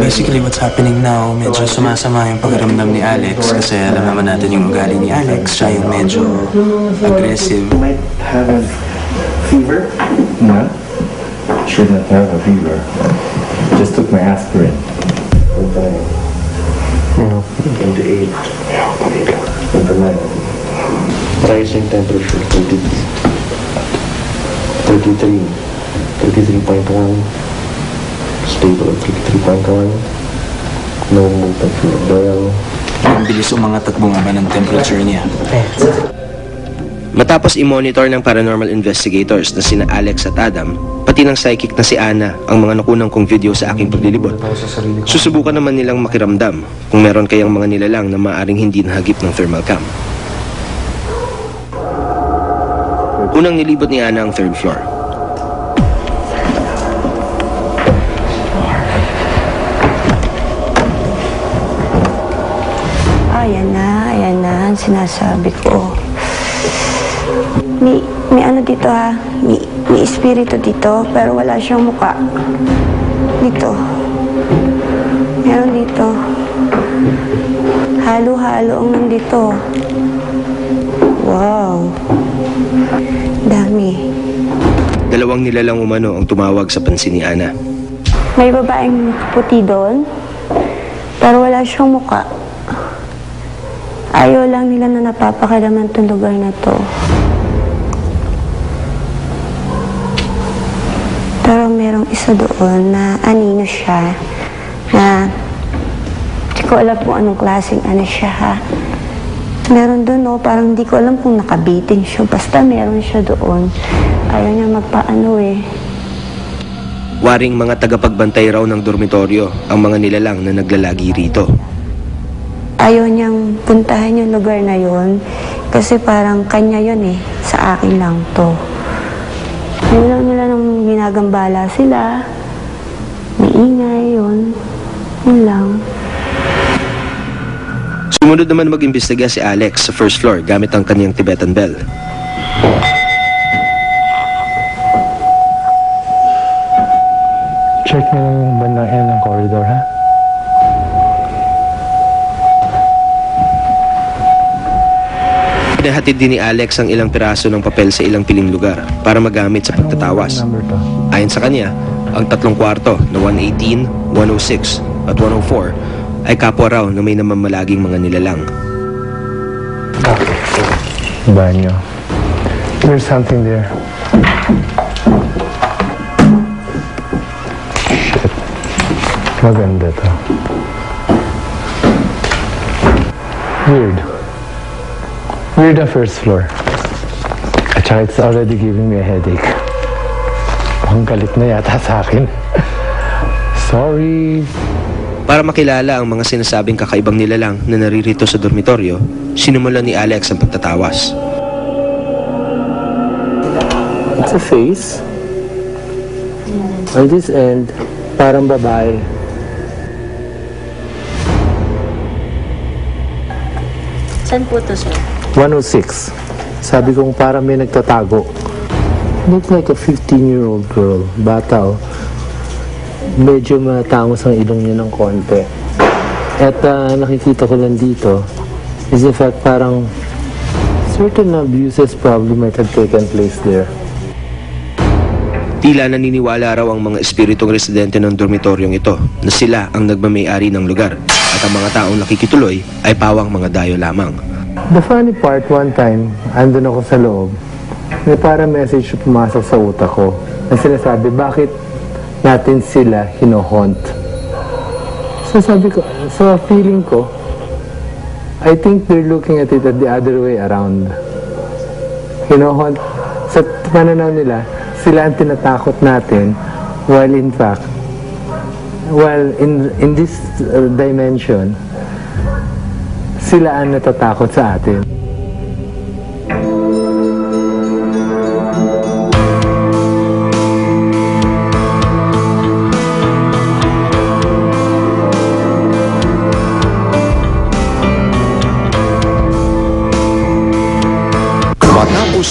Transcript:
basically what's happening now, medyo sumasama yung pakiramdam ni Alex kasi alam naman natin yung ugali ni Alex, siya yung medyo aggressive. You might have a fever? No, should not have a fever. Just took my aspirin. Okay. 28. Yeah, 29. Rising temperature, 33. 33.1. Stable at 33.1. No movement from the bell. Ang bilis umangat at bumaba ng temperature niya. Matapos i-monitor ng paranormal investigators na sina Alex at Adam, pati ng psychic na si Ana ang mga nakunang kong video sa aking paglilibot, susubukan naman nilang makiramdam kung meron kayang mga nilalang na maaaring hindi nahagip ng thermal cam. Unang nilibot ni Ana ang 3rd floor. Ayan na, ang sinasabi ko. May ano dito ha, may espiritu dito, pero wala siyang muka. Dito. Meron dito. Halo-halo ang nandito. Wow. Dami. Dalawang nilalang umano ang tumawag sa pansin ni Ana. May babaeng puti doon, pero wala siyang muka. Ayaw lang nila na napapakalaman itong lugar na to. Pero merong isa doon na anino siya, na hindi ko alam kung anong klaseng ano siya ha. Meron doon no, parang hindi ko alam kung nakabitin siya, basta meron siya doon. Ayaw niya magpaano eh. Waring mga tagapagbantay raw ng dormitoryo ang mga nilalang na naglalagi rito. Ayaw niyang puntahan yung lugar na yun kasi parang kanya yun eh, sa akin lang to. Ayaw lang nila nung ginagambala sila, maingay yun, yun lang. Sumunod naman mag-imbestiga si Alex sa 1st floor gamit ang kanyang Tibetan bell. Check nyo lang yung bandang end ng corridor, ha? Pinahatid din ni Alex ang ilang piraso ng papel sa ilang piling lugar para magamit sa pagtatawas. Ayon sa kanya, ang 3 kwarto na 118, 106 at 104 ay kapwa raw na may namamalaging mga nilalang. Banyo. There's something there. Shit. Maganda to. Weird. We're the 1st floor. At saka it's already giving me a headache. Ang galit na yata sa akin. Sorry. Para makilala ang mga sinasabing kakaibang nilalang na naririto sa dormitoryo, sinimulan ni Alex ang pagtatawas. It's a face. On this end, parang babae. Saan po to, sir? 106. Sabi kong parang may nagtatago. Look like a 15-year-old girl. Bata, oh. Medyo matangos ang ilong niya ng konti. At nakikita ko lang dito is in fact parang certain abuses probably might have taken place there. Tila naniniwala raw ang mga espiritong residente ng dormitoryong ito na sila ang nagmamay-ari ng lugar at ang mga taong nakikituloy ay pawang mga dayo lamang. The funny part, one time, andun ako sa loob, may parang message pumasok sa utak ko na sinasabi, bakit natin sila hinohaunt? So sabi ko, so feeling ko, I think they're looking at it at the other way around. Hinohaunt, sa pananaw nila, sila ang tinatakot natin, while in fact, in this dimension, sila ang natatakot sa atin. Matapos